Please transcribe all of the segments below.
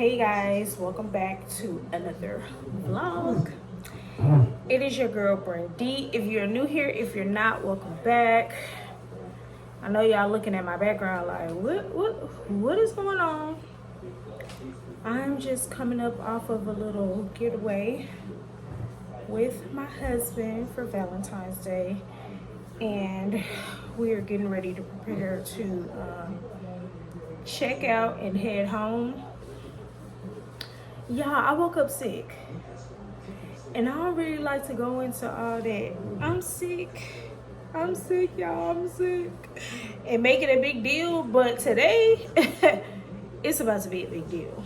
Hey guys, welcome back to another vlog. It is your girl Brandy. If you're new here, if you're not, welcome back. I know y'all looking at my background like what is going on? I'm just coming up off of a little getaway with my husband for Valentine's Day, and we are getting ready to prepare to check out and head home. Y'all, I woke up sick, and I don't really like to go into all that. I'm sick, y'all, I'm sick, and make it a big deal. But today, it's about to be a big deal.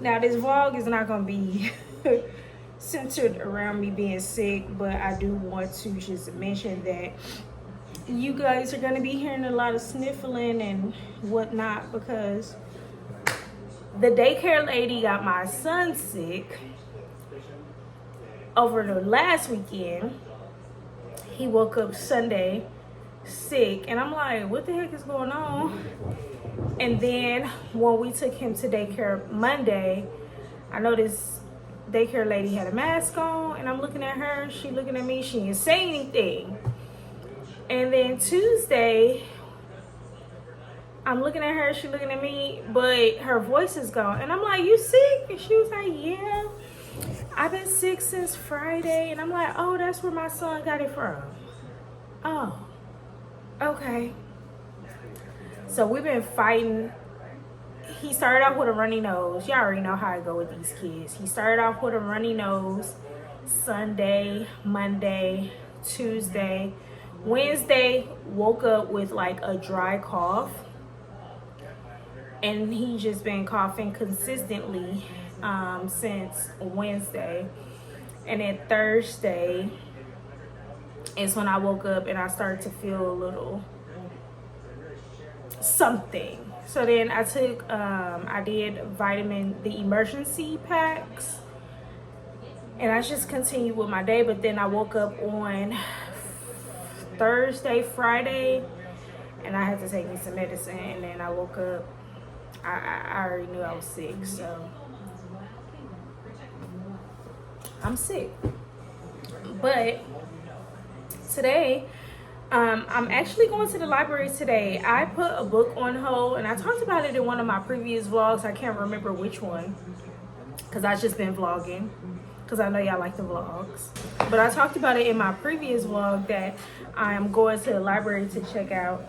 Now, this vlog is not gonna be centered around me being sick, but I do want to just mention that you guys are gonna be hearing a lot of sniffling and whatnot because the daycare lady got my son sick over the last weekend. He woke up Sunday sick, and I'm like, what the heck is going on? And then when we took him to daycare Monday, I noticed daycare lady had a mask on, and I'm looking at her, she looking at me, she didn't say anything. And then Tuesday, I'm looking at her, she looking at me, but her voice is gone. And I'm like, you sick? And she was like, yeah, I've been sick since Friday. And I'm like, oh, that's where my son got it from. Oh, okay. So we've been fighting. He started off with a runny nose. Y'all already know how I go with these kids. He started off with a runny nose Sunday, Monday, Tuesday. Wednesday, woke up with like a dry cough. And he just been coughing consistently since Wednesday. And then Thursday is when I woke up and I started to feel a little something. So then I took, I did the emergency packs. And I just continued with my day. But then I woke up on Thursday, Friday, and I had to take me some medicine. And then I woke up. I already knew I was sick, so I'm sick. But today, I'm actually going to the library today. I put a book on hold, and I talked about it in one of my previous vlogs. I can't remember which one, because I've just been vlogging, because I know y'all like the vlogs. But I talked about it in my previous vlog that I'm going to the library to check out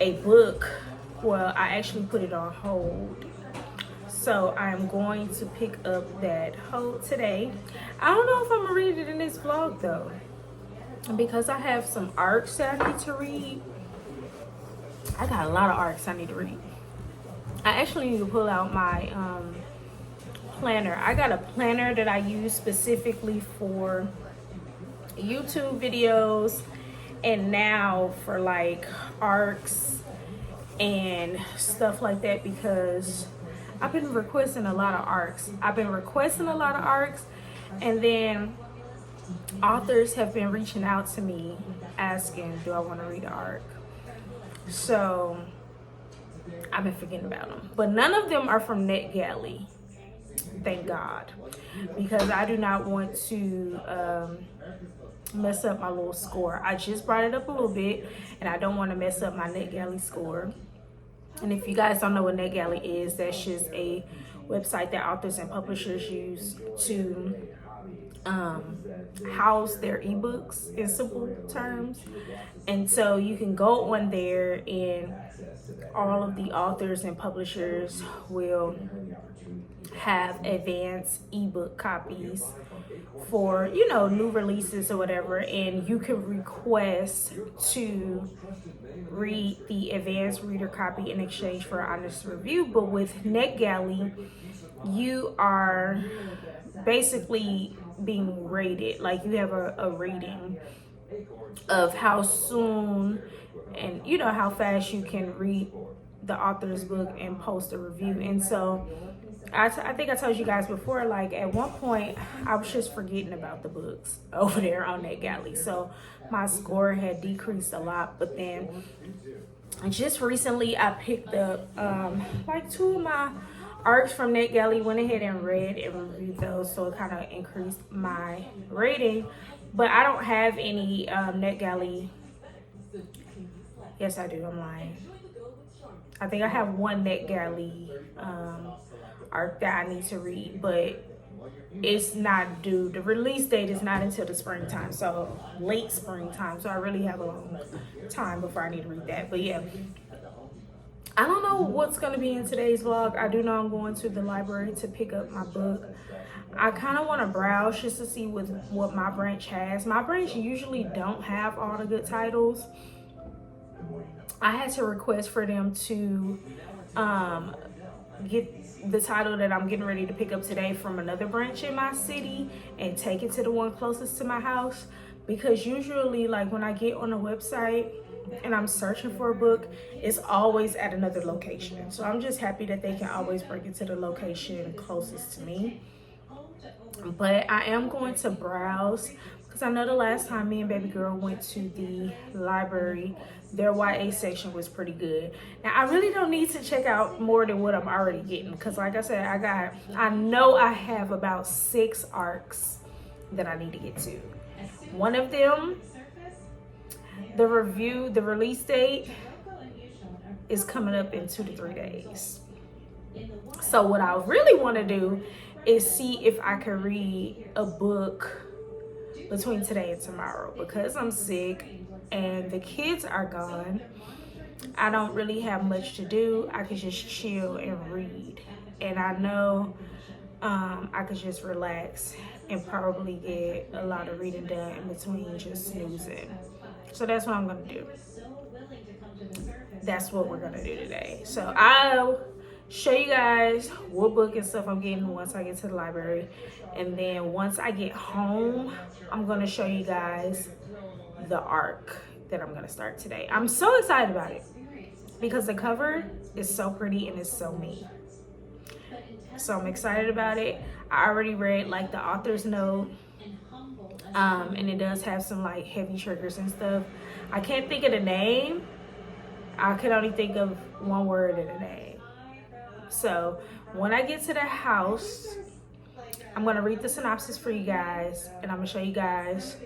a book. Well, I actually put it on hold. So I'm going to pick up that hold today. I don't know if I'm gonna read it in this vlog though, because I have some arcs that I need to read. I got a lot of arcs I need to read. I actually need to pull out my planner. I got a planner that I use specifically for YouTube videos and now for like arcs and stuff like that, because I've been requesting a lot of arcs. And then authors have been reaching out to me asking, do I want to read an arc? So I've been forgetting about them. But none of them are from NetGalley, thank God, because I do not want to mess up my little score. I just brought it up a little bit, and I don't want to mess up my NetGalley score. And if you guys don't know what NetGalley is, that's just a website that authors and publishers use to house their ebooks in simple terms. And so you can go on there, and all of the authors and publishers will have advanced ebook copies for, you know, new releases or whatever, and you can request to read the advanced reader copy in exchange for an honest review. But with NetGalley, you are basically being rated, like you have a rating of how soon and, you know, how fast you can read the author's book and post a review. And so I think I told you guys before, like at one point I was just forgetting about the books over there on NetGalley, so my score had decreased a lot. But then just recently I picked up like two of my arcs from NetGalley. Went ahead and read and reviewed those, so it kind of increased my rating. But I don't have any NetGalley. Yes, I do. I'm lying. I think I have one NetGalley arc that I need to read, but it's not due. The release date is not until the springtime, so late springtime. So I really have a long time before I need to read that. But yeah, I don't know what's going to be in today's vlog. I do know I'm going to the library to pick up my book. I kind of want to browse just to see what my branch has. My branch usually don't have all the good titles. I had to request for them to get the title that I'm getting ready to pick up today from another branch in my city and take it to the one closest to my house, because usually like when I get on the website and I'm searching for a book, it's always at another location. So I'm just happy that they can always bring it to the location closest to me. But I am going to browse, because I know the last time me and baby girl went to the library, their YA section was pretty good. Now I really don't need to check out more than what I'm already getting, because like I said, I know I have about 6 arcs that I need to get to. One of them, the release date is coming up in 2 to 3 days. So what I really want to do is see if I can read a book between today and tomorrow, because I'm sick and the kids are gone. I don't really have much to do. I could just chill and read, and I know I could just relax and probably get a lot of reading done in between just snoozing. So that's what I'm gonna do. That's what we're gonna do today. So I'll show you guys what book and stuff I'm getting once I get to the library, and then once I get home, I'm gonna show you guys the arc that I'm gonna start today. I'm so excited about it because the cover is so pretty and it's so me. So I'm excited about it. I already read like the author's note, and it does have some like heavy triggers and stuff. I can't think of the name. I can only think of one word in the name. So when I get to the house, I'm gonna read the synopsis for you guys, and I'm gonna show you guys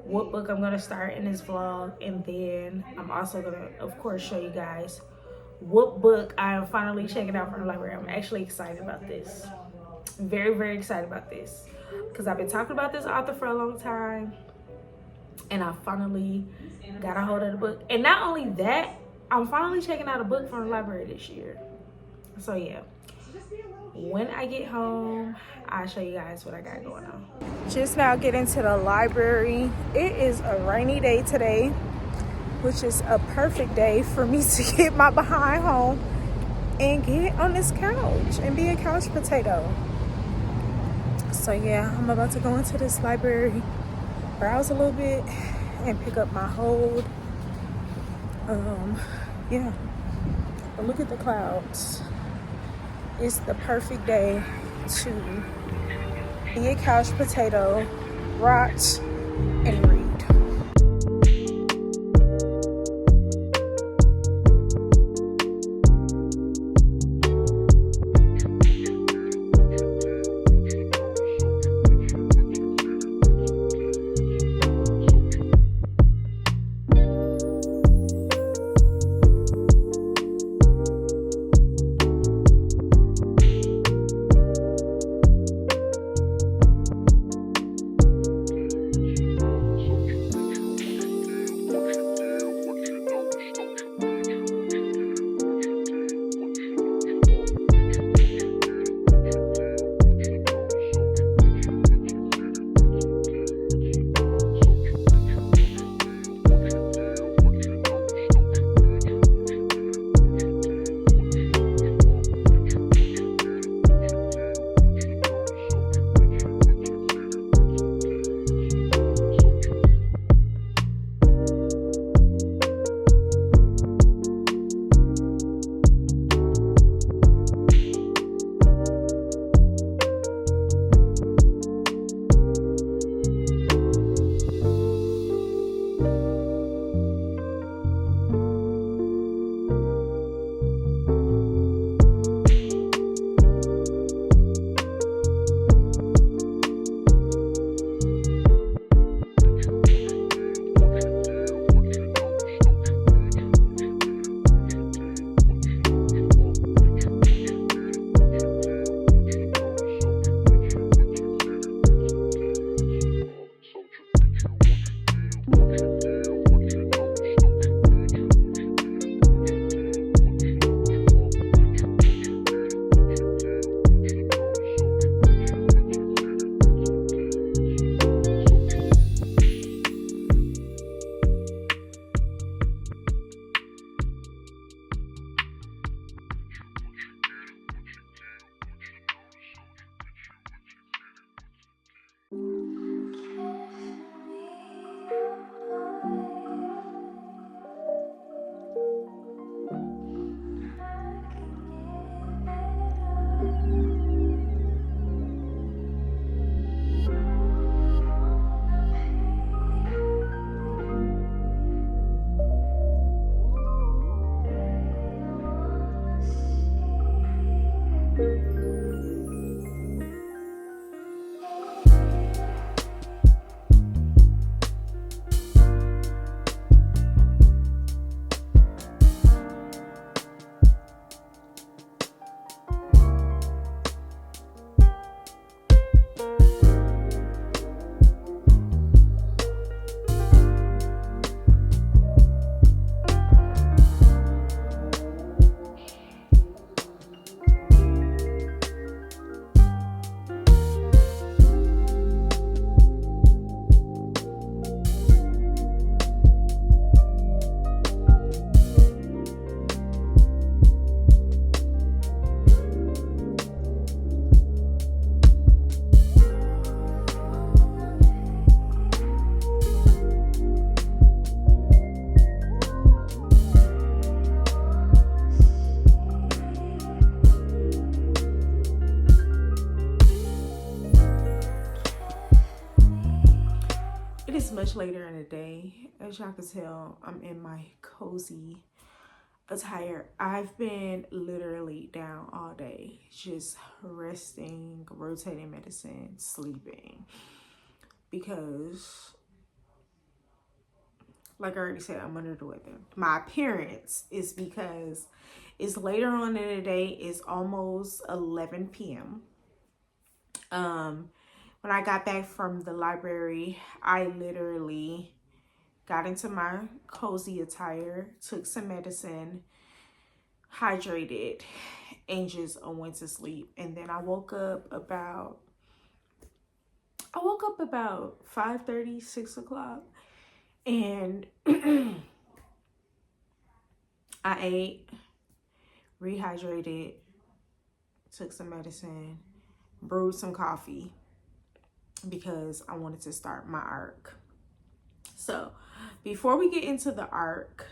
what book I'm gonna start in this vlog, and then I'm also gonna, of course, show you guys what book I am finally checking out from the library. I'm actually excited about this. I'm very, very excited about this, because I've been talking about this author for a long time, and I finally got a hold of the book. And not only that, I'm finally checking out a book from the library this year. So yeah, when I get home, I'll show you guys what I got going on. Just now getting to the library. It is a rainy day today, which is a perfect day for me to get my behind home and get on this couch and be a couch potato. So yeah, I'm about to go into this library, browse a little bit, and pick up my hold. Yeah, but look at the clouds. It's the perfect day to be a couch potato, watch, and read. much later in the day. As y'all can tell, I'm in my cozy attire. I've been literally down all day, just resting, rotating medicine, sleeping. Because, like I already said, I'm under the weather. My appearance is because it's later on in the day. It's almost 11 p.m. When I got back from the library, I literally got into my cozy attire, took some medicine, hydrated, and just went to sleep. And then I woke up about 5:30, 6 o'clock, and I ate, rehydrated, took some medicine, brewed some coffee because I wanted to start my arc. So before we get into the arc,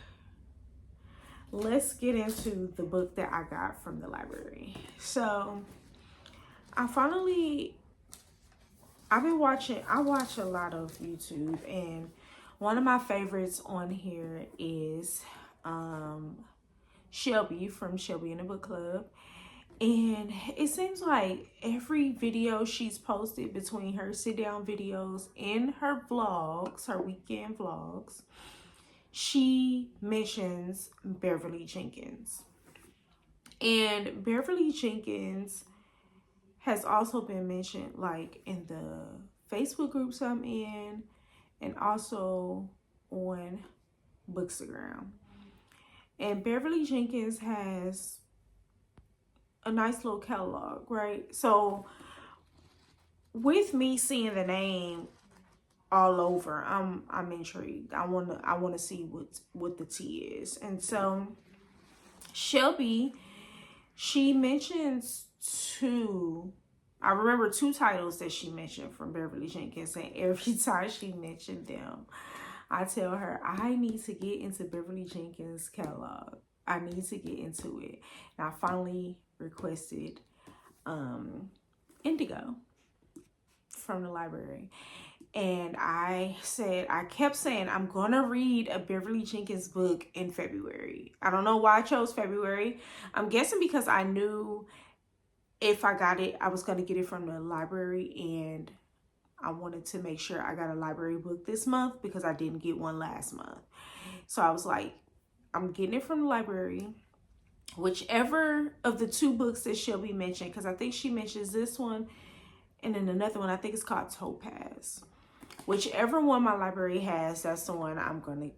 let's get into the book that I got from the library. So I watch a lot of YouTube, and one of my favorites on here is Shelby from Shelby in the Book Club. And it seems like every video she's posted, between her sit down videos and her vlogs, her weekend vlogs, she mentions Beverly Jenkins. And Beverly Jenkins has also been mentioned like in the Facebook groups I'm in, and also on Bookstagram. And Beverly Jenkins has a nice little catalog, right? So with me seeing the name all over, I'm intrigued. I wanna see what the tea is. And so Shelby, she mentions I remember two titles that she mentioned from Beverly Jenkins, and every time she mentioned them, I tell her I need to get into Beverly Jenkins' catalog. I need to get into it. And I finally requested Indigo from the library. And I kept saying, I'm gonna read a Beverly Jenkins book in February. I don't know why I chose February. I'm guessing because I knew if I got it, I was gonna get it from the library, and I wanted to make sure I got a library book this month because I didn't get one last month. So I was like, I'm getting it from the library. Whichever of the two books that Shelby mentioned, because I think she mentions this one and then another one, I think it's called Topaz. Whichever one my library has, that's the one I'm going to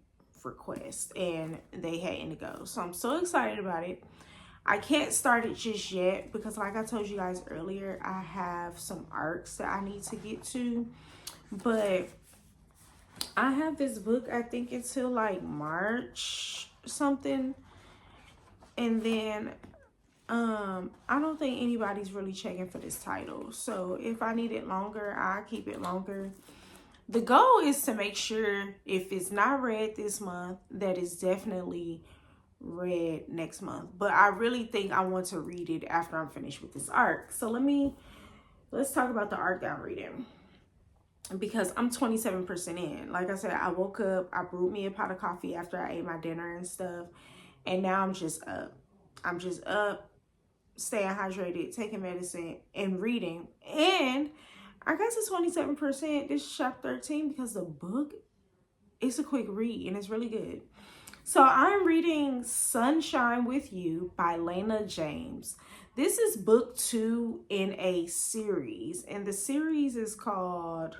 request. And they had Indigo. So I'm so excited about it. I can't start it just yet because, like I told you guys earlier, I have some arcs that I need to get to. But I have this book, I think, until like March something. And then I don't think anybody's really checking for this title. So if I need it longer, I'll keep it longer. The goal is to make sure if it's not read this month, that it's definitely read next month. But I really think I want to read it after I'm finished with this arc. So let's talk about the arc that I'm reading, because I'm 27% in. Like I said, I woke up, I brewed me a pot of coffee after I ate my dinner and stuff, and now I'm just up. I'm just up, staying hydrated, taking medicine, and reading. And I got to 27%. This is chapter 13 because the book is a quick read and it's really good. So I'm reading Sunshine with You by Lena James. This is book 2 in a series, and the series is called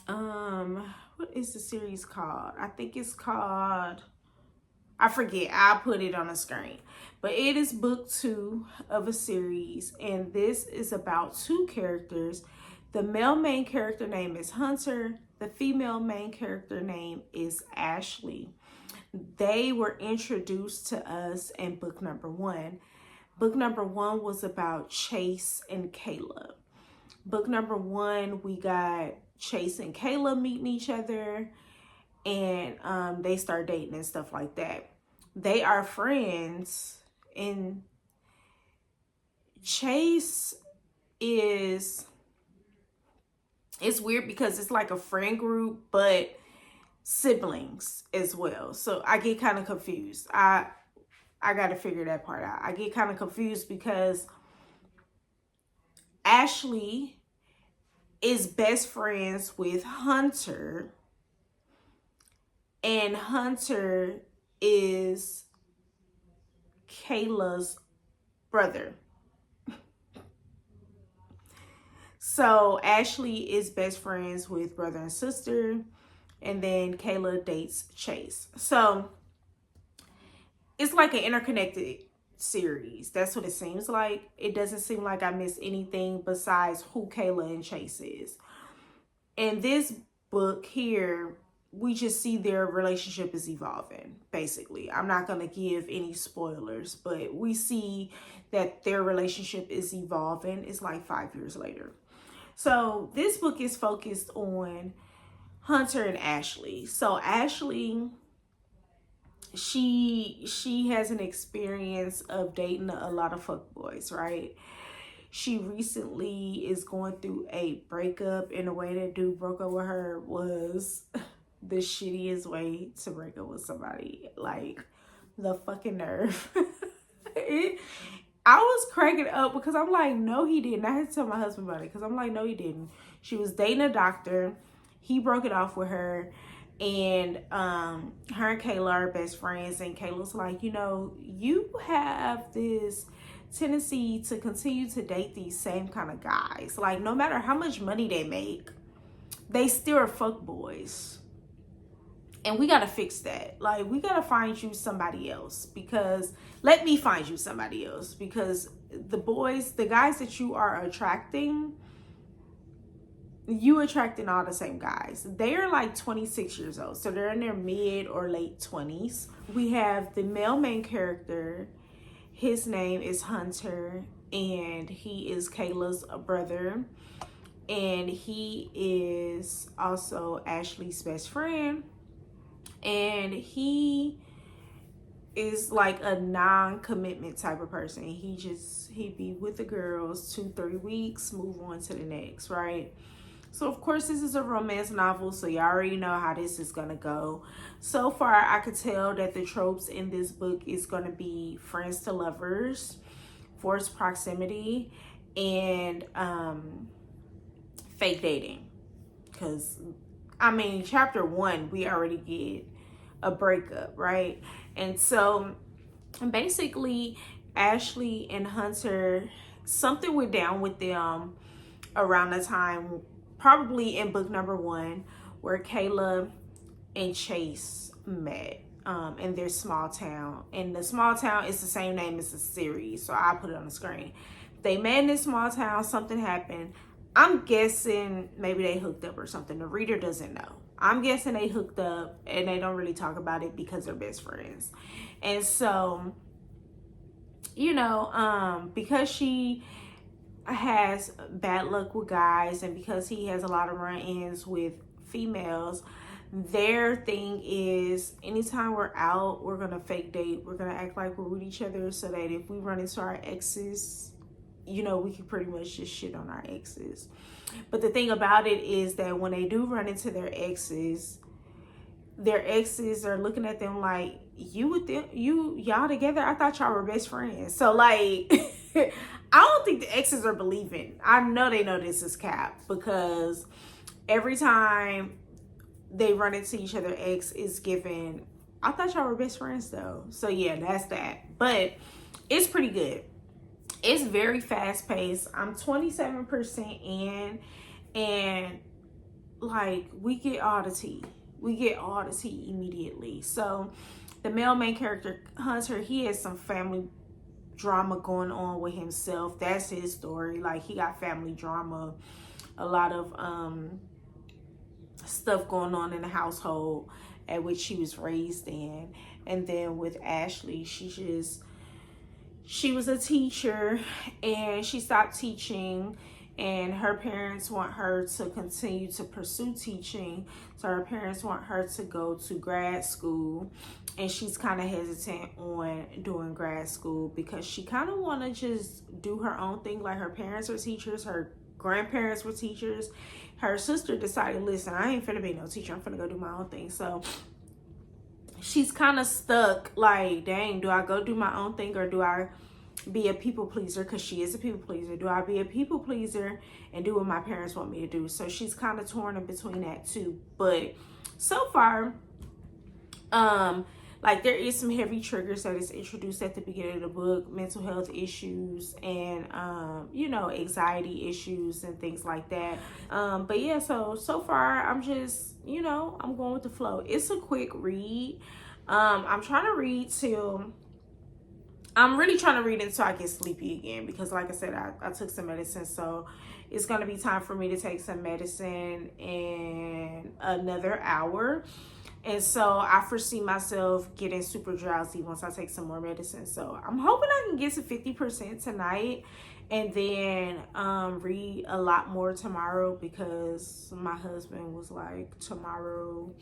what is the series called? I think it's called, I forget, I'll put it on the screen. But it is book 2 of a series, and this is about two characters. The male main character name is Hunter. The female main character name is Ashley. They were introduced to us in book number 1. Book number 1 was about Chase and Caleb. Book number 1, we got Chase and Caleb meeting each other, and they start dating and stuff like that. They are friends, and Chase is It's weird because it's like a friend group, but siblings as well. So I get kind of confused. I got to figure that part out. I get kind of confused because Ashley is best friends with Hunter, and Hunter is Kayla's brother. So Ashley is best friends with brother and sister, and then Kayla dates Chase. So it's like an interconnected series. That's what it seems like. It doesn't seem like I missed anything besides who Kayla and Chase is. In this book here, we just see their relationship is evolving, basically. I'm not going to give any spoilers, but we see that their relationship is evolving. It's like 5 years later. So this book is focused on Hunter and Ashley. So Ashley, she has an experience of dating a lot of fuckboys, right? She recently is going through a breakup, and the way that dude broke up with her was the shittiest way to break up with somebody. Like, the fucking nerve. I was cracking up because I'm like, no, he didn't. I had to tell my husband about it because I'm like, no, he didn't. She was dating a doctor. He broke it off with her. And her and Kayla are best friends. And Kayla's like, you know, you have this tendency to continue to date these same kind of guys. Like, no matter how much money they make, they still are fuckboys. And we got to fix that. Like, we got to find you somebody else, because let me find you somebody else, because the guys that you are attracting, you attracting all the same guys. They are like 26 years old. So they're in their mid or late 20s. We have the male main character. His name is Hunter, and he is Kayla's brother. And he is also Ashley's best friend. And he is like a non-commitment type of person. He'd be with the girls 2-3 weeks, move on to the next, right? So of course this is a romance novel, so you already know how this is gonna go. So far I could tell that the tropes in this book is gonna be friends to lovers, forced proximity, and fake dating. Because I mean, chapter 1 we already get a breakup, right? And so basically Ashley and Hunter, something went down with them around the time, probably in book number 1, where Kayla and Chase met in their small town. And the small town is the same name as the series, so I'll put it on the screen. They met in this small town, something happened. I'm guessing maybe they hooked up or something. The reader doesn't know. I'm guessing they hooked up, and they don't really talk about it because they're best friends. And so, you know, because she has bad luck with guys, and because he has a lot of run-ins with females, their thing is anytime we're out, we're gonna fake date. We're gonna act like we're with each other, so that if we run into our exes, you know, we can pretty much just shit on our exes. But the thing about it is that when they do run into their exes are looking at them like, you with them, y'all together? I thought y'all were best friends. So like I don't think the exes are believing. I know they know this is cap, because every time they run into each other, ex is given, I thought y'all were best friends though. So yeah, that's that. But it's pretty good. It's very fast paced. I'm 27% in, and like we get all the tea. We get all the tea immediately. So the male main character, Hunter, he has some family drama going on with himself. That's his story. Like, he got family drama, a lot of stuff going on in the household at which she was raised in. And then with Ashley, she was a teacher, and she stopped teaching, and her parents want her to continue to pursue teaching. So her parents want her to go to grad school, and she's kind of hesitant on doing grad school because she kind of want to just do her own thing. Like, her parents are teachers, her grandparents were teachers, her sister decided, listen, I ain't finna be no teacher, I'm finna go do my own thing. So she's kind of stuck, like, dang, do I go do my own thing, or do I be a people pleaser? Because she is a people pleaser. Do I be a people pleaser and do what my parents want me to do? So she's kind of torn in between that too. But so far, like, there is some heavy triggers that is introduced at the beginning of the book, mental health issues and you know, anxiety issues and things like that. But yeah, so far I'm just, you know, I'm going with the flow. It's a quick read. I'm trying to read till I'm really trying to read until I get sleepy again, because like I said, I took some medicine, so it's going to be time for me to take some medicine in another hour. And so I foresee myself getting super drowsy once I take some more medicine. So I'm hoping I can get to 50% tonight, and then read a lot more tomorrow, because my husband was like, tomorrow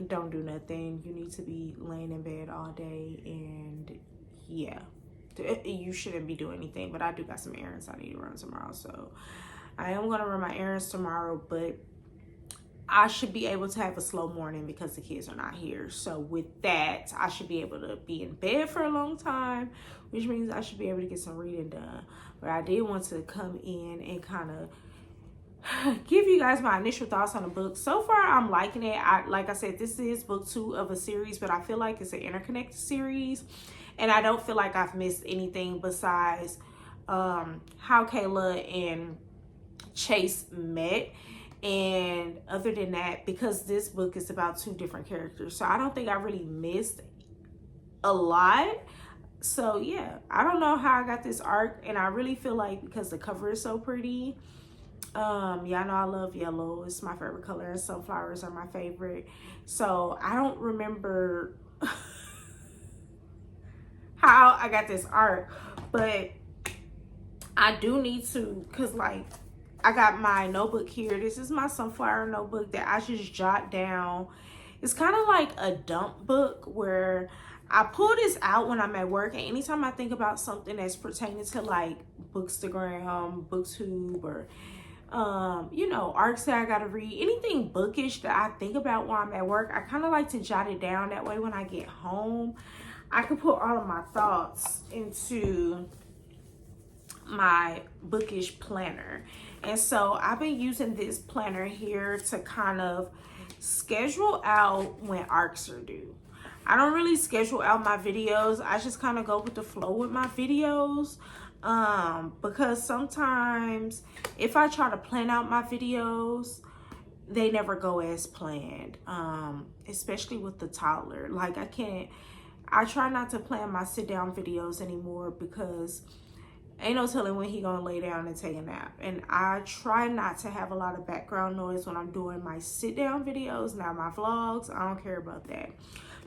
don't do nothing. You need to be laying in bed all day, and yeah, you shouldn't be doing anything. But I do got some errands I need to run tomorrow, so I am going to run my errands tomorrow, but I should be able to have a slow morning because the kids are not here. So with that, I should be able to be in bed for a long time, which means I should be able to get some reading done. But I did want to come in and kind of give you guys my initial thoughts on the book. So far, I'm liking it. Like I said, this is book 2 of a series, but I feel like it's an interconnected series, and I don't feel like I've missed anything besides how Kayla and Chase met. And other than that, because this book is about 2 different characters, so I don't think I really missed a lot. So yeah, I don't know how I got this arc, and I really feel like because the cover is so pretty. Y'all know I love yellow. It's my favorite color, and sunflowers are my favorite. So I don't remember how I got this arc, but I do need to, because like, I got my notebook here. This is my sunflower notebook that I just jot down. It's kind of like a dump book where I pull this out when I'm at work, and anytime I think about something that's pertaining to like Bookstagram, Booktube, or you know, arcs that I gotta read, anything bookish that I think about while I'm at work, I kind of like to jot it down. That way when I get home, I can put all of my thoughts into my Bookish planner. And so I've been using this planner here to kind of schedule out when arcs are due. I don't really schedule out my videos. I just kind of go with the flow with my videos, because sometimes if I try to plan out my videos, they never go as planned, especially with the toddler. Like, I try not to plan my sit down videos anymore, because ain't no telling when he gonna lay down and take a nap. And I try not to have a lot of background noise when I'm doing my sit down videos. Now my vlogs, I don't care about that.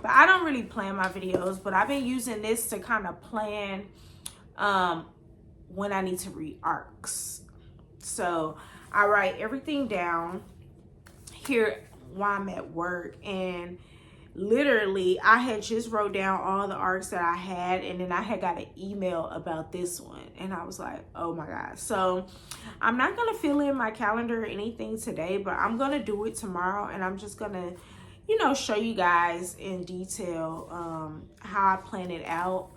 But I don't really plan my videos, but I've been using this to kind of plan when I need to read arcs. So I write everything down here while I'm at work, and literally I had just wrote down all the arcs that I had, and then I had got an email about this one, and I was like, oh my god. So I'm not gonna fill in my calendar or anything today, but I'm gonna do it tomorrow, and I'm just gonna, you know, show you guys in detail how I plan it out.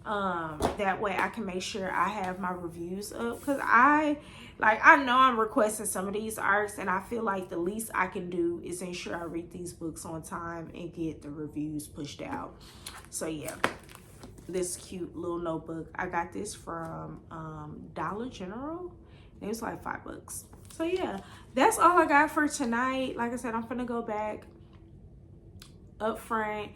That way I can make sure I have my reviews up, because I know I'm requesting some of these arcs, and I feel like the least I can do is ensure I read these books on time and get the reviews pushed out. So yeah, this cute little notebook, I got this from Dollar General. It was like $5. So yeah, that's all I got for tonight. Like I said, I'm gonna go back up front,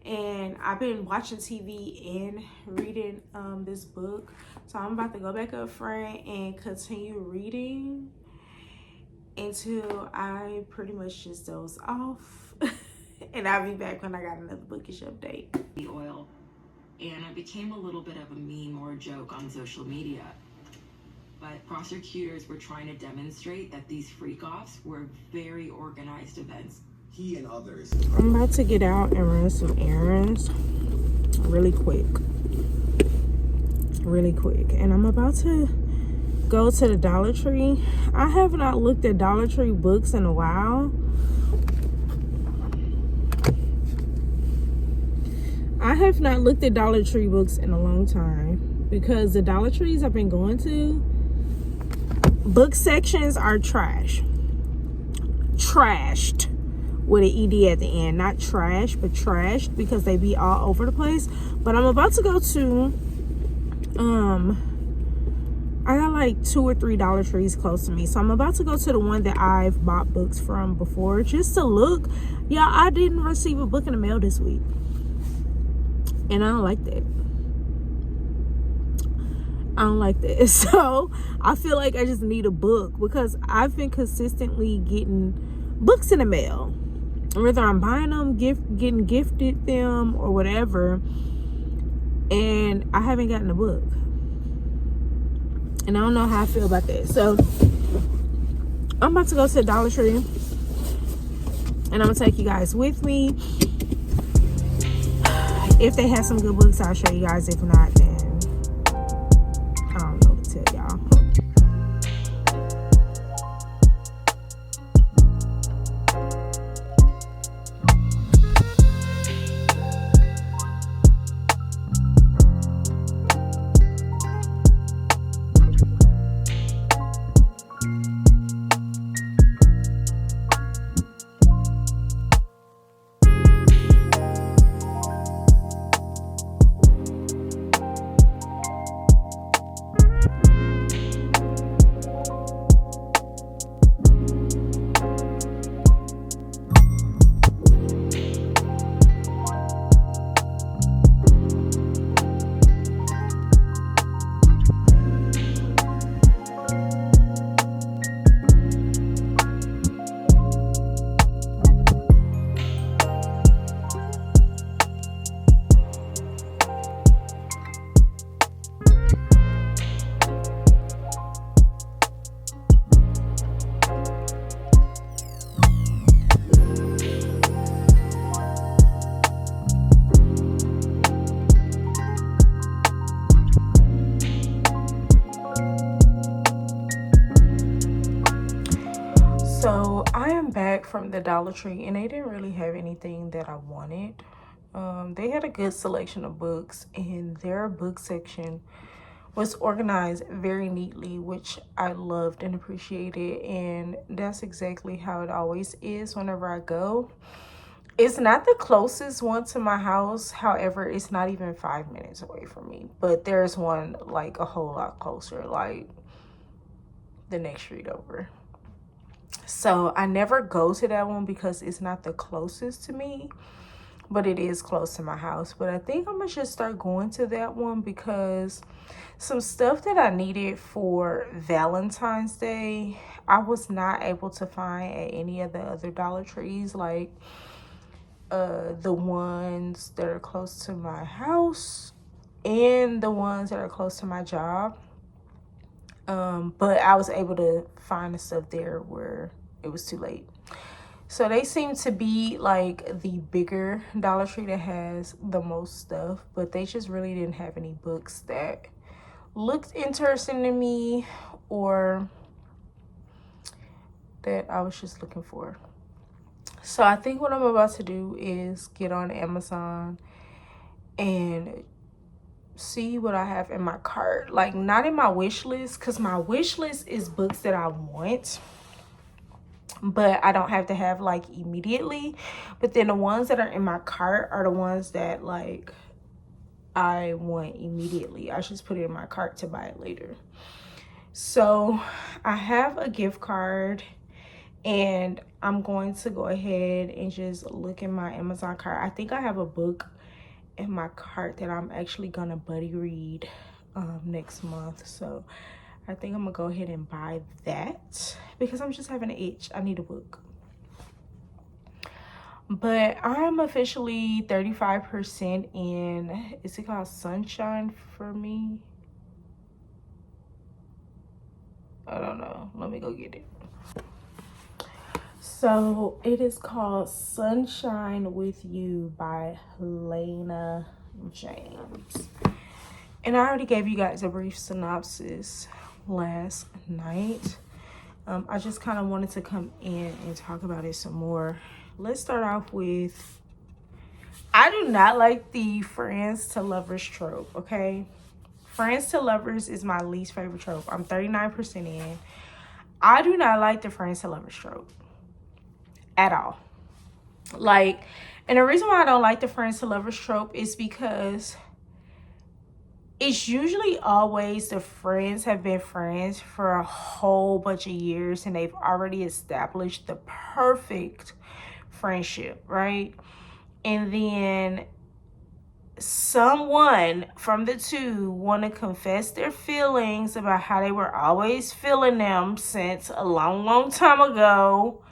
and I've been watching TV and reading this book. So I'm about to go back up front and continue reading until I pretty much just doze off. And I'll be back when I got another bookish update. The oil, and it became a little bit of a meme or a joke on social media. But prosecutors were trying to demonstrate that these freak-offs were very organized events. He and others. I'm about to get out and run some errands really quick. And I'm about to go to the Dollar Tree. I have not looked at Dollar Tree books in a while. I have not looked at Dollar Tree books in a long time because the Dollar Trees I've been going to, book sections are trash. Trashed with an ED at the end. Not trash, but trashed because they be all over the place. But I'm about to go to, I got like 2 or 3 Dollar Trees close to me. So I'm about to go to the one that I've bought books from before just to look. Yeah, I didn't receive a book in the mail this week. And I don't like that. I don't like that. So I feel like I just need a book because I've been consistently getting books in the mail. Whether I'm buying them, getting gifted them or whatever. And I haven't gotten a book. And I don't know how I feel about that. So I'm about to go to the Dollar Tree. And I'm going to take you guys with me. If they have some good books, I'll show you guys. If not, then I don't know what to tell y'all. So I am back from the Dollar Tree and they didn't really have anything that I wanted. They had a good selection of books and their book section was organized very neatly, which I loved and appreciated. And that's exactly how it always is whenever I go. It's not the closest one to my house. However, it's not even 5 minutes away from me. But there's one like a whole lot closer, like the next street over. So I never go to that one because it's not the closest to me, but it is close to my house. But I think I'm gonna just start going to that one because some stuff that I needed for Valentine's Day, I was not able to find at any of the other Dollar Trees, like the ones that are close to my house and the ones that are close to my job. But I was able to find the stuff there where it was too late. So they seem to be like the bigger Dollar Tree that has the most stuff, but they just really didn't have any books that looked interesting to me or that I was just looking for. So I think what I'm about to do is get on Amazon and see what I have in my cart. Like, not in my wish list, because my wish list is books that I want, but I don't have to have like immediately. But then the ones that are in my cart are the ones that like I want immediately. I just put it in my cart to buy it later. So I have a gift card and I'm going to go ahead and just look in my Amazon cart. I think I have a book in my cart that I'm actually gonna buddy read next month. So I think I'm gonna go ahead and buy that because I'm just having an itch. I need a book. But I'm officially 35% in. Is it called Sunshine for Me? I don't know. Let me go get it. So it is called Sunshine with You by Helena James. And I already gave you guys a brief synopsis last night. I just kind of wanted to come in and talk about it some more. Let's start off with, I do not like the friends to lovers trope, okay? Friends to lovers is my least favorite trope. I'm 39% in. I do not like the friends to lovers trope at all. Like, and the reason why I don't like the friends to lovers trope is because it's usually always the friends have been friends for a whole bunch of years and they've already established the perfect friendship, right? And then someone from the two want to confess their feelings about how they were always feeling them since a long time ago,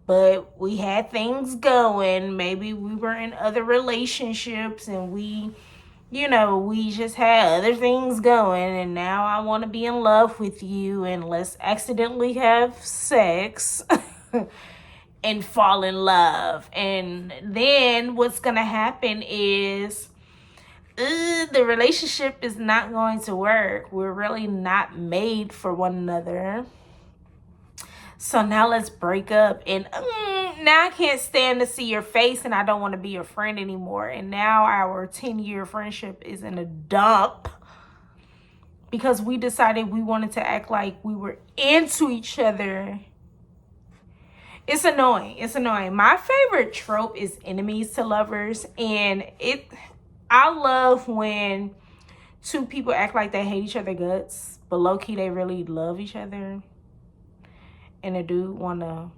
but we had things going. Maybe we were in other relationships and we just had other things going, and now I want to be in love with you, and let's accidentally have sex and fall in love. And then what's going to happen is the relationship is not going to work. We're really not made for one another. So now let's break up, and now I can't stand to see your face and I don't want to be your friend anymore. And now our 10-year friendship is in a dump because we decided we wanted to act like we were into each other. It's annoying. It's annoying. My favorite trope is enemies to lovers, and I love when two people act like they hate each other guts, but low-key they really love each other. And a dude want to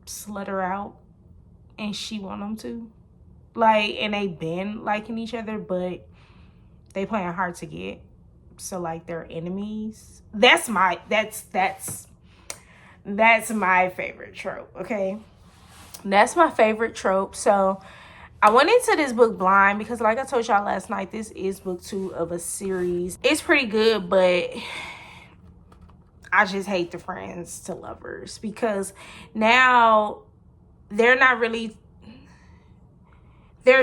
slut her out and she want them to. Like, and they been liking each other, but they playing hard to get. So like they're enemies. That's my favorite trope, okay? That's my favorite trope. So I went into this book blind because like I told y'all last night, this is book 2 of a series. It's pretty good, but I just hate the friends to lovers because now they're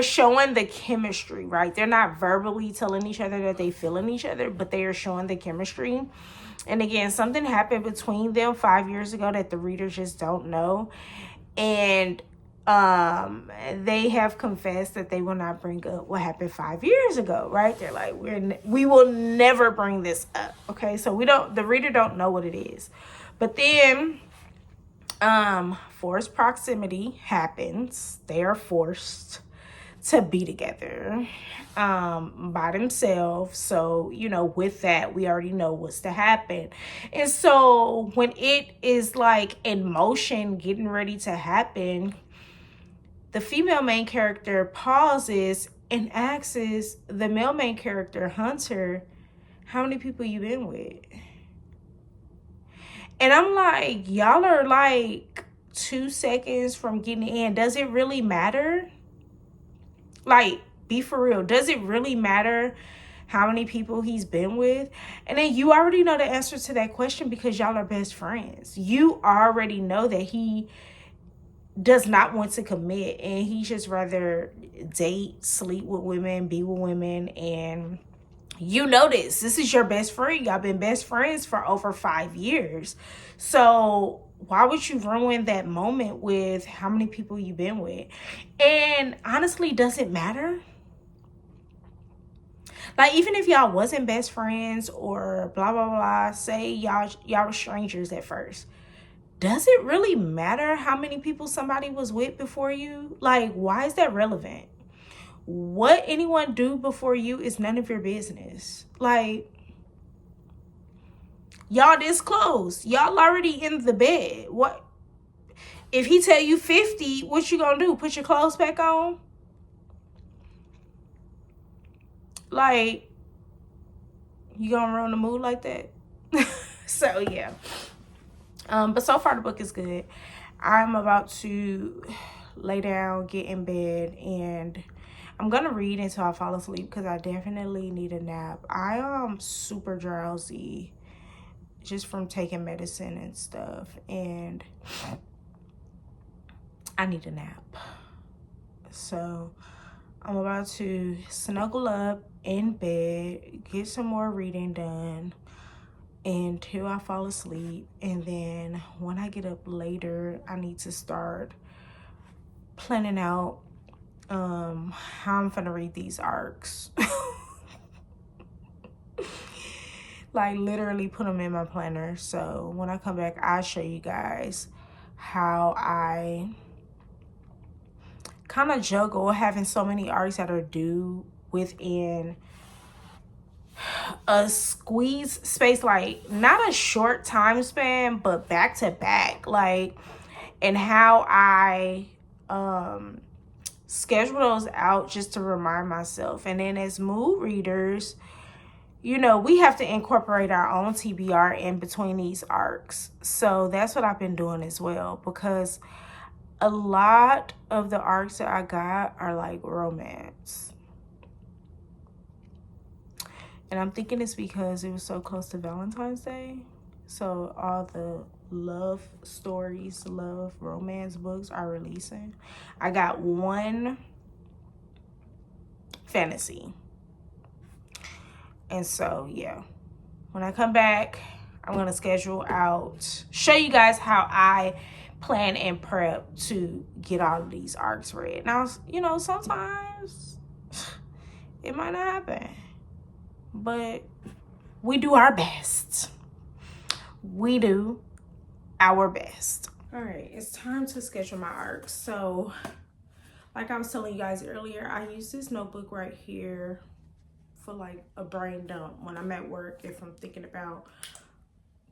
showing the chemistry, right? They're not verbally telling each other that they feeling each other, but they are showing the chemistry. And again, something happened between them 5 years ago that the readers just don't know. And they have confessed that they will not bring up what happened 5 years ago, right? They're like, we will never bring this up, okay? So the reader don't know what it is. But then forced proximity happens. They are forced to be together by themselves. So, with that, we already know what's to happen. And so when it is like in motion, getting ready to happen, the female main character pauses and asks the male main character, Hunter, how many people you been with? And I'm like, y'all are like 2 seconds from getting in. Does it really matter? Like, be for real. Does it really matter how many people he's been with? And then you already know the answer to that question because y'all are best friends. You already know that he does not want to commit and he just rather date, sleep with women, be with women. And this is your best friend. Y'all been best friends for over 5 years. So why would you ruin that moment with how many people you've been with? And honestly, does it matter? Like, even if y'all wasn't best friends or blah blah blah, say y'all were strangers at first, does it really matter how many people somebody was with before you? Like, why is that relevant? What anyone do before you is none of your business. Like, y'all this close. Y'all already in the bed. What? If he tell you 50, what you gonna do? Put your clothes back on? Like, you gonna ruin the mood like that? So, yeah. But so far the book is good. I'm about to lay down, get in bed, and I'm gonna read until I fall asleep because I definitely need a nap. I am super drowsy just from taking medicine and stuff, and I need a nap. So I'm about to snuggle up in bed, get some more reading done, until I fall asleep. And then when I get up later, I need to start planning out how I'm gonna read these arcs. Like literally put them in my planner. So when I come back, I'll show you guys how I kind of juggle having so many arcs that are due within a squeeze space, like not a short time span, but back to back, like, and how I schedule those out just to remind myself. And then as mood readers, you know, we have to incorporate our own TBR in between these arcs. So that's what I've been doing as well, because a lot of the arcs that I got are like romance. And I'm thinking it's because it was so close to Valentine's Day. So all the love stories, love romance books are releasing. I got one fantasy. And so, yeah. When I come back, I'm going to schedule out, show you guys how I plan and prep to get all of these arcs read. Now, you know, sometimes it might not happen, but we do our best. We do our best. All right, it's time to schedule my arcs. So, like I was telling you guys earlier, I use this notebook right here for like a brain dump when I'm at work. If I'm thinking about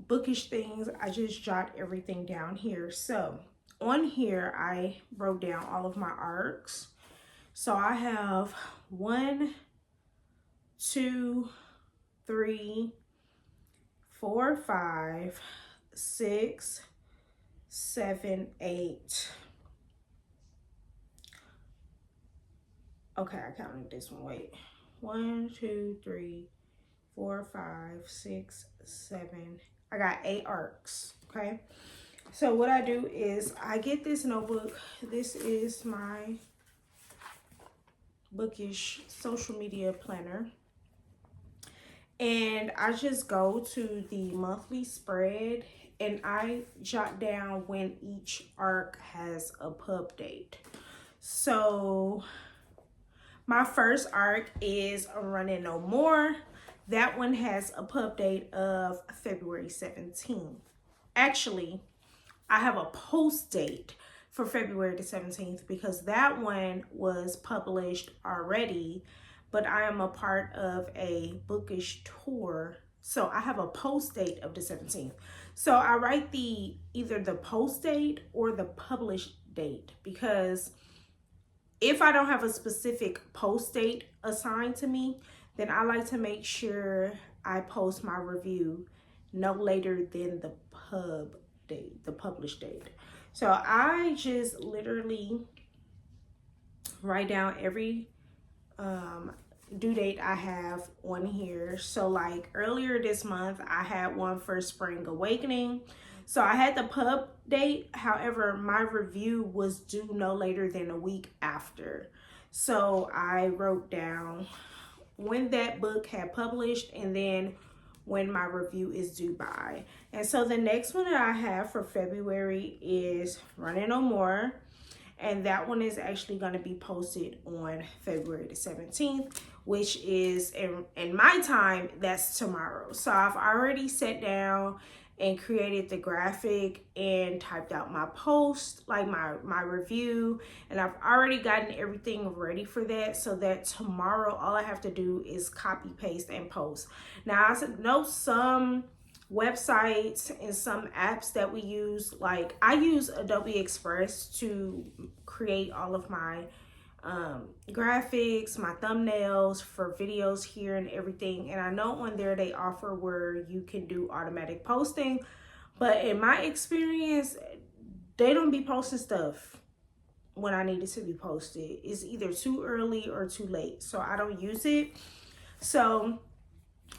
bookish things, I just jot everything down here. So on here, I wrote down all of my arcs. So I have 1, 2, 3, 4, 5, 6, 7, 8. Okay, I counted this one. Wait. 1, 2, 3, 4, 5, 6, 7. I got 8 arcs. Okay. So what I do is I get this notebook. This is my Bookish social media planner. And I just go to the monthly spread and I jot down when each arc has a pub date. So my first arc is Running No More. That one has a pub date of February 17th. Actually, I have a post date for February the 17th because that one was published already, but I am a part of a Bookish tour. So I have a post date of the 17th. So I write either the post date or the published date, because if I don't have a specific post date assigned to me, then I like to make sure I post my review no later than the pub date, the published date. So I just literally write down every due date I have on here. So like earlier this month, I had one for Spring Awakening. So I had the pub date. However, my review was due no later than a week after. So I wrote down when that book had published and then when my review is due by. And so the next one that I have for February is Running No More. And that one is actually going to be posted on February the 17th, which is in my time, that's tomorrow. So I've already sat down and created the graphic and typed out my post, like my review. And I've already gotten everything ready for that, so that tomorrow all I have to do is copy, paste, and post. Now, I know some websites and some apps that we use, like I use Adobe Express to create all of my graphics, my thumbnails for videos here and everything. And I know on there they offer where you can do automatic posting, but in my experience, they don't be posting stuff when I need it to be posted. It's either too early or too late, so I don't use it. So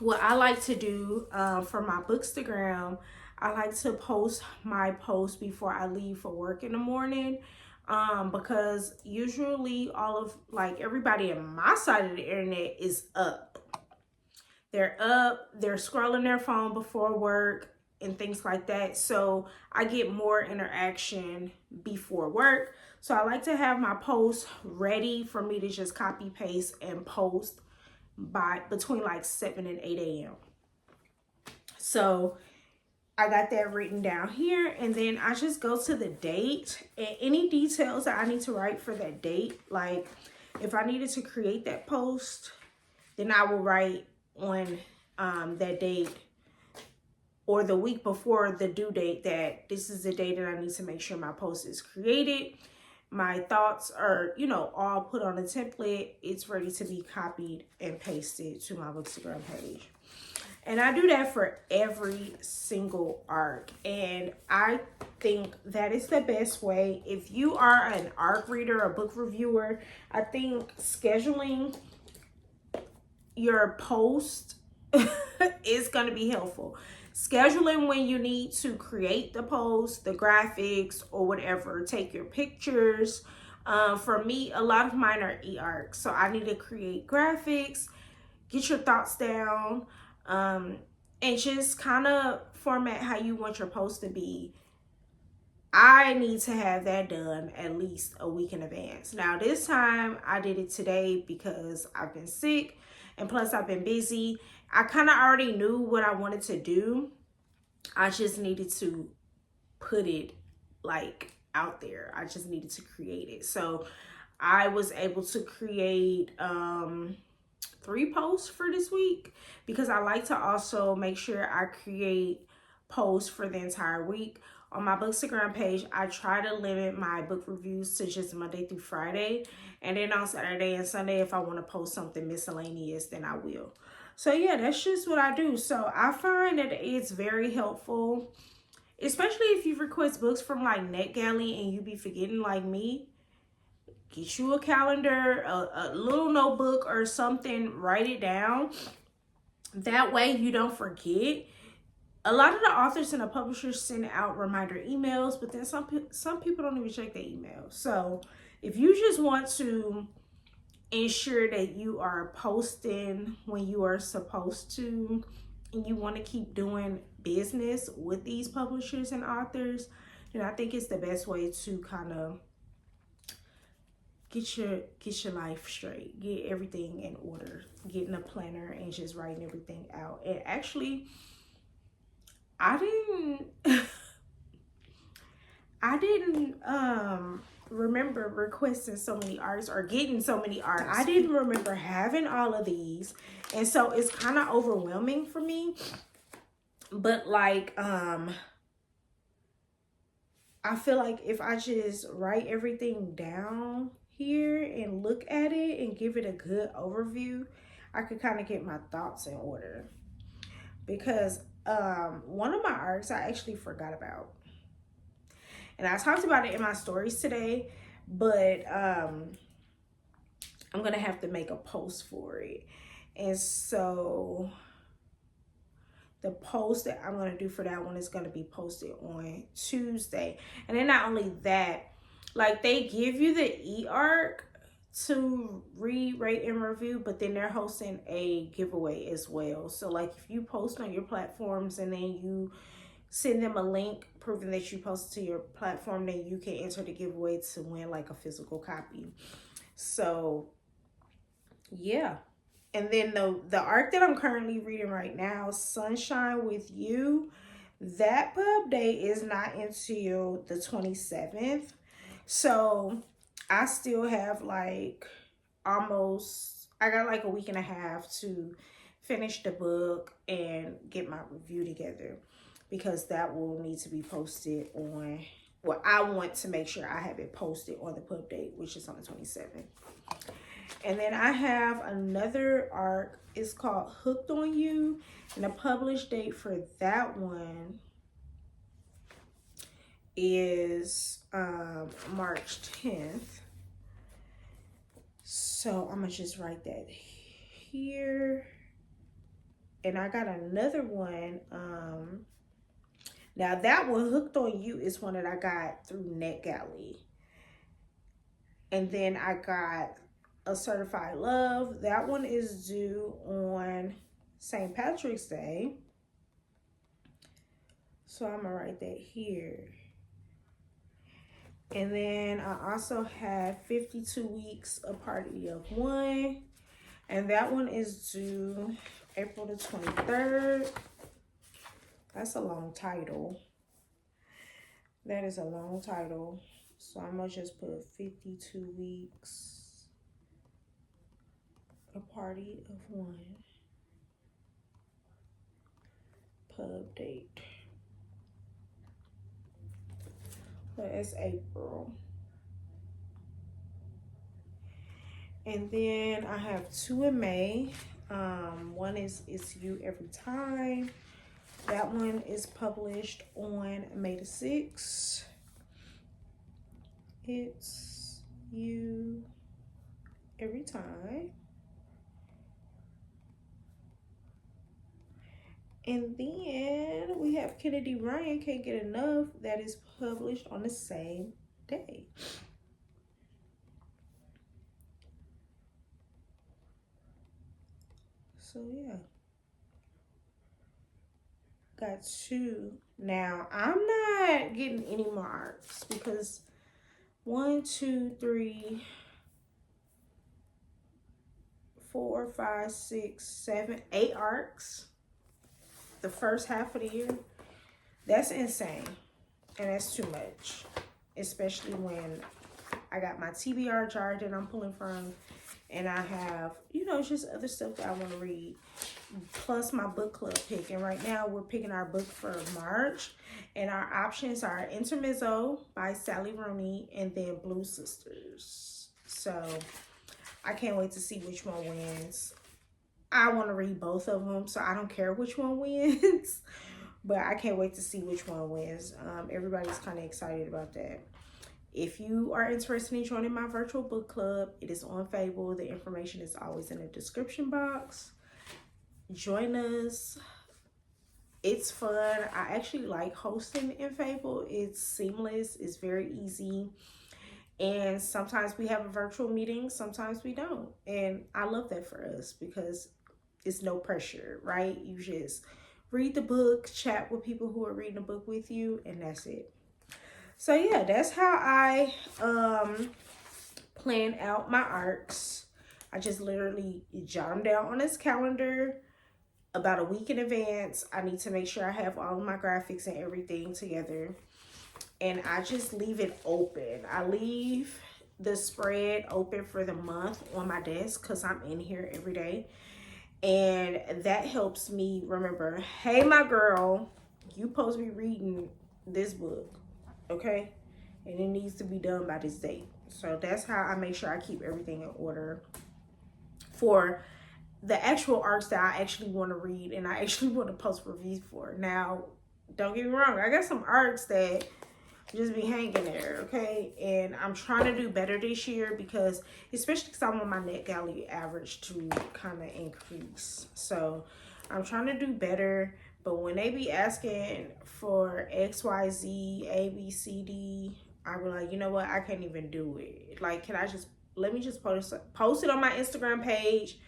what I like to do for my Bookstagram, I like to post my post before I leave for work in the morning, because usually all of like everybody on my side of the internet is up. they're up, they're scrolling their phone before work and things like that. So I get more interaction before work. So I like to have my posts ready for me to just copy paste and post by between like 7 and 8 a.m. So I got that written down here, and then I just go to the date and any details that I need to write for that date. Like if I needed to create that post, then I will write on that date or the week before the due date that this is the day that I need to make sure my post is created. My thoughts are, you know, all put on a template. It's ready to be copied and pasted to my Bookstagram page. And I do that for every single arc. And I think that is the best way. If you are an arc reader or book reviewer, I think scheduling your post is going to be helpful. Scheduling when you need to create the post, the graphics, or whatever. Take your pictures. For me, a lot of mine are e-arcs. So I need to create graphics, get your thoughts down, and just kind of format how you want your post to be. I need to have that done at least a week in advance. Now this time I did it today because I've been sick and plus I've been busy. I kind of already knew what I wanted to do. I just needed to put it like out there. I just needed to create it. So I was able to create 3 posts for this week because I like to also make sure I create posts for the entire week. On my Bookstagram page, I try to limit my book reviews to just Monday through Friday. And then on Saturday and Sunday, if I want to post something miscellaneous, then I will. So yeah, that's just what I do. So I find that it's very helpful, especially if you request books from like NetGalley and you be forgetting like me. Get you a calendar, a little notebook or something, write it down. That way you don't forget. A lot of the authors and the publishers send out reminder emails, but then some people don't even check their emails. So if you just want to ensure that you are posting when you are supposed to, and you want to keep doing business with these publishers and authors, then I think it's the best way to kind of get your life straight, get everything in order, getting a planner and just writing everything out. And actually, I didn't remember requesting so many arts or getting so many arts. I didn't remember having all of these, and so it's kind of overwhelming for me. But like I feel like if I just write everything down here and look at it and give it a good overview, I could kind of get my thoughts in order. Because one of my arcs I actually forgot about, and I talked about it in my stories today, but I'm gonna have to make a post for it. And so the post that I'm gonna do for that one is gonna be posted on Tuesday. And then not only that, like they give you the e-arc to read, rate, and review, but then they're hosting a giveaway as well. So like if you post on your platforms and then you send them a link proving that you posted to your platform, then you can enter the giveaway to win like a physical copy. So yeah. And then the arc that I'm currently reading right now, Sunshine with You, that pub day is not until the 27th. So I still have like I got like a week and a half to finish the book and get my review together, because that will need to be posted on, well, I want to make sure I have it posted on the pub date, which is on the 27th. And then I have another arc. It's called Hooked on You. And the published date for that one is March 10th. So I'm going to just write that here. And I got another one. Now that one, Hooked on You, is one that I got through NetGalley. And then I got A Certified Love. That one is due on St. Patrick's Day. So I'm gonna write that here. And then I also have 52 Weeks, A Party of One. And that one is due April the 23rd. That's a long title. That is a long title. So I'm going to just put 52 Weeks, A Party of One. Pub date. So it's April. And then I have two in May. One is It's You Every Time. That one is published on May the 6th. It's You Every Time. And then we have Kennedy Ryan, Can't Get Enough. That is published on the same day. So yeah. Got two. Now I'm not getting any marks because 1, 2, 3, 4, 5, 6, 7, 8 arcs the first half of the year. That's insane. And that's too much. Especially when I got my TBR jar that I'm pulling from. And I have, you know, just other stuff that I want to read. Plus my book club pick. And right now we're picking our book for March. And our options are Intermezzo by Sally Rooney and then Blue Sisters. So I can't wait to see which one wins. I want to read both of them, so I don't care which one wins. But I can't wait to see which one wins. Everybody's kind of excited about that. If you are interested in joining my virtual book club, it is on Fable. The information is always in the description box. Join us. It's fun. I actually like hosting in Fable. It's seamless. It's very easy. And sometimes we have a virtual meeting. Sometimes we don't. And I love that for us because it's no pressure, right? You just read the book, chat with people who are reading the book with you, and that's it. So yeah, that's how I plan out my arcs. I just literally jot them down on this calendar about a week in advance. I need to make sure I have all of my graphics and everything together. And I just leave it open. I leave the spread open for the month on my desk because I'm in here every day. And that helps me remember, hey, my girl, you supposed to be reading this book, okay? And it needs to be done by this date. So that's how I make sure I keep everything in order for the actual arcs that I actually want to read and I actually want to post reviews for. Now, don't get me wrong, I got some arcs that just be hanging there, okay? And I'm trying to do better this year because, especially because I want my net gallery average to kind of increase. So I'm trying to do better. But when they be asking for X, Y, Z, A, B, C, D, I be like, you know what? I can't even do it. Like, can I just, let me just post it on my Instagram page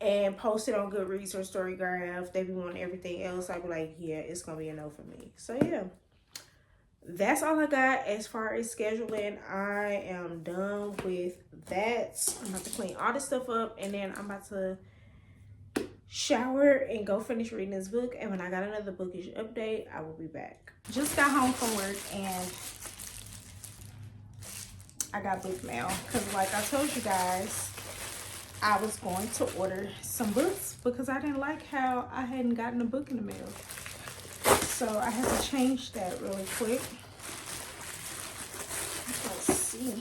and post it on Goodreads or Storygraph. They be wanting everything else. I be like, yeah, it's going to be a no for me. So yeah. That's all I got as far as scheduling. I am done with that. I'm about to clean all this stuff up and then I'm about to shower and go finish reading this book. And when I got another Bookish update, I will be back. Just got home from work and I got book mail. Because like I told you guys, I was going to order some books because I didn't like how I hadn't gotten a book in the mail. So I had to change that really quick. Let's see.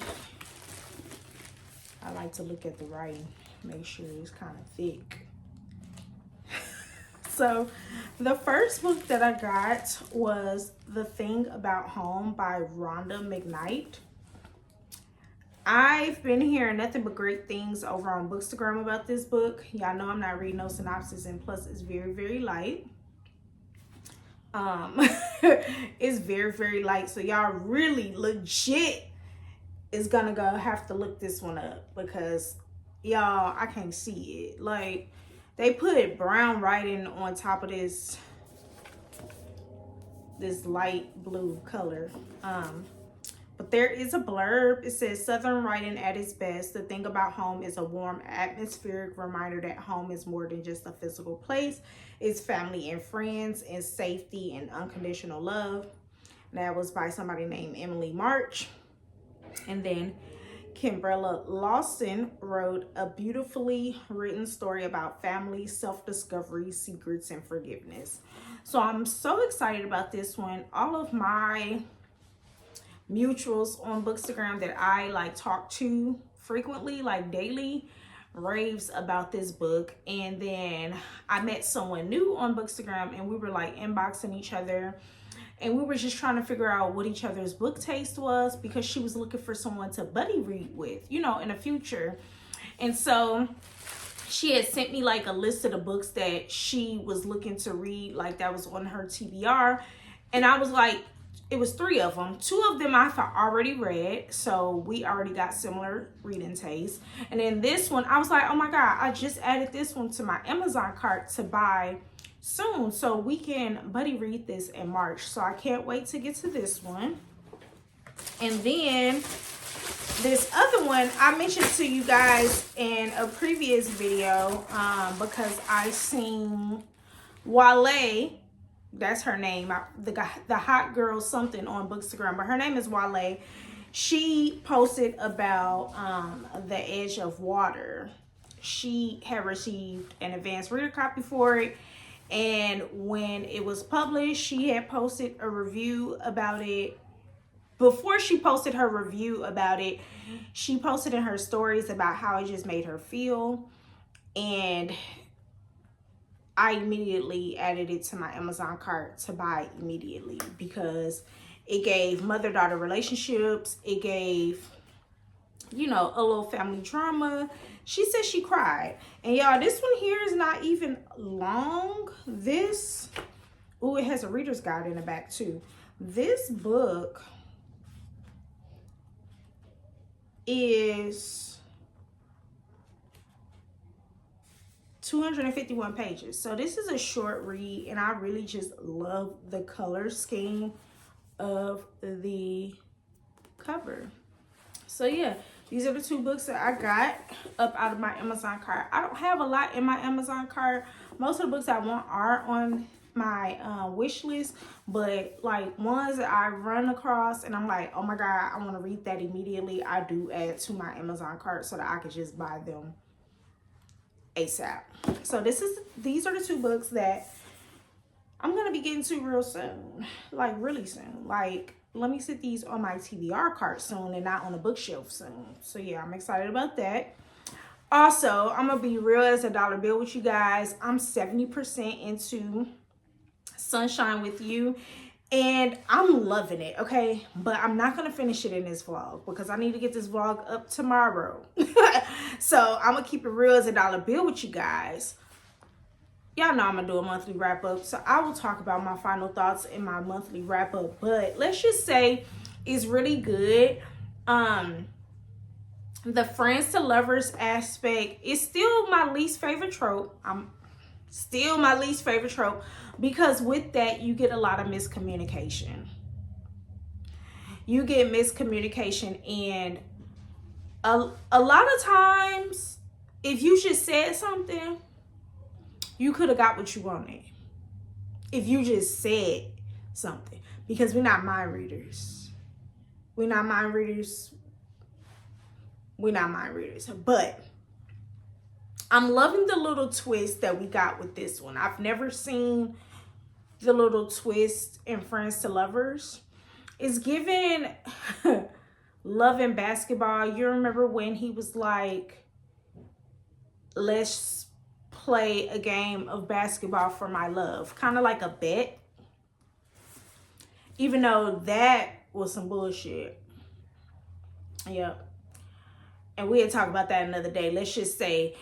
I like to look at the writing, make sure it's kind of thick. So the first book that I got was The Thing About Home by Rhonda McKnight. I've been hearing nothing but great things over on Bookstagram about this book. Y'all know I'm not reading no synopsis, and plus it's very, very light. It's very, very light, so y'all really legit is gonna have to look this one up because y'all, I can't see it. Like, They put brown writing on top of this light blue color. But there is a blurb. It says, Southern writing at its best. The thing about home is a warm, atmospheric reminder that home is more than just a physical place. It's family and friends and safety and unconditional love. That was by somebody named Emily March. And then Kimbrella Lawson wrote a beautifully written story about family, self-discovery, secrets, and forgiveness. So I'm so excited about this one. All of my mutuals on Bookstagram that I like talk to frequently, like daily, raves about this book. And then I met someone new on Bookstagram and we were like inboxing each other, and we were just trying to figure out what each other's book taste was, because she was looking for someone to buddy read with, you know, in the future. And so she had sent me like a list of the books that she was looking to read, like that was on her TBR. And I was like, it was 3 of them. 2 of them I've already read, so we already got similar reading tastes. And then this one, I was like, oh my God, I just added this one to my Amazon cart to buy soon, so we can buddy read this in March. So I can't wait to get to this one. And then this other one I mentioned to you guys in a previous video, because I seen Wale, that's her name, the hot girl something on Bookstagram, but her name is Wale. She posted about The Edge of Water. She had received an advanced reader copy for it, and when it was published, she had posted a review about it. Before she posted her review about it, she posted in her stories about how it just made her feel, and I immediately added it to my Amazon cart to buy immediately, because it gave mother-daughter relationships. It gave, you know, a little family drama. She said she cried. And y'all, this one here is not even long. This, oh, it has a reader's guide in the back too. This book is 251 pages. So this is a short read, and I really just love the color scheme of the cover. So yeah, these are the 2 books that I got up out of my Amazon cart. I don't have a lot in my Amazon cart. Most of the books I want are on my wish list, but like ones that I run across and I'm like, oh my God, I want to read that immediately, I do add to my Amazon cart so that I can just buy them ASAP. So these are the 2 books that I'm gonna be getting to real soon, like really soon. Like, let me sit these on my TBR cart soon and not on the bookshelf soon. So yeah, I'm excited about that. Also, I'm gonna be real as a dollar bill with you guys. I'm 70% into Sunshine with You, and I'm loving it, okay? But I'm not gonna finish it in this vlog because I need to get this vlog up tomorrow. So I'm gonna keep it real as a dollar bill with you guys. Y'all know I'm gonna do a monthly wrap up, so I will talk about my final thoughts in my monthly wrap up. But let's just say it's really good. The friends to lovers aspect is still my least favorite trope. Still my least favorite trope, because with that you get a lot of miscommunication. You get miscommunication, and a lot of times if you just said something, you could have got what you wanted if you just said something, because we're not mind readers. We're not mind readers. But I'm loving the little twist that we got with this one. I've never seen the little twist in Friends to Lovers. It's given Love and Basketball. You remember when he was like, let's play a game of basketball for my love, kind of like a bet, even though that was some bullshit. Yep. And we'll talk about that another day. Let's just say,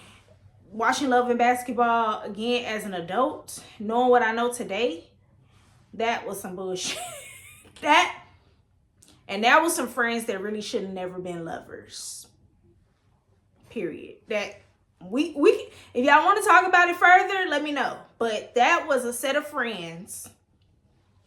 watching Love and Basketball again as an adult, knowing what I know today, that was some bullshit. that was some friends that really should have never been lovers. Period. we if y'all want to talk about it further, let me know. But that was a set of friends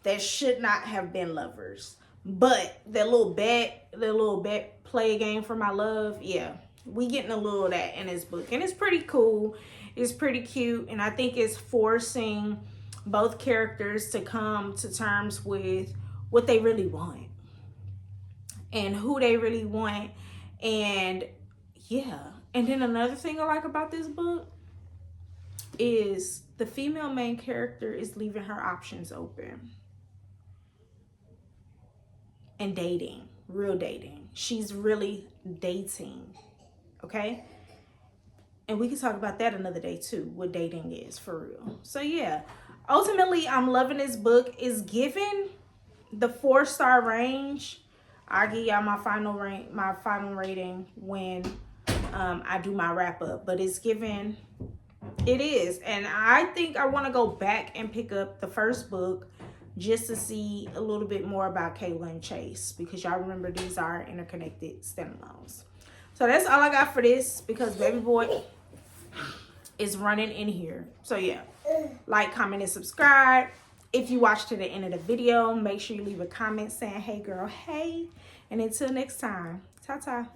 that should not have been lovers. But that little bet play game for my love, yeah, we getting a little of that in this book, and it's pretty cool. It's pretty cute, and I think it's forcing both characters to come to terms with what they really want and who they really want. And yeah, and then another thing I like about this book is the female main character is leaving her options open and dating, real dating. She's really dating, okay? And we can talk about that another day too, what dating is for real. So yeah, ultimately I'm loving this book. It's given the 4-star range. I'll give y'all my final rating when I do my wrap up. But it's given, it is. And I think I want to go back and pick up the first book just to see a little bit more about Kayla and Chase, because y'all remember these are interconnected standalones. So that's all I got for this, because baby boy is running in here. So yeah, like, comment, and subscribe. If you watched to the end of the video, make sure you leave a comment saying, hey girl, hey. And until next time, ta-ta.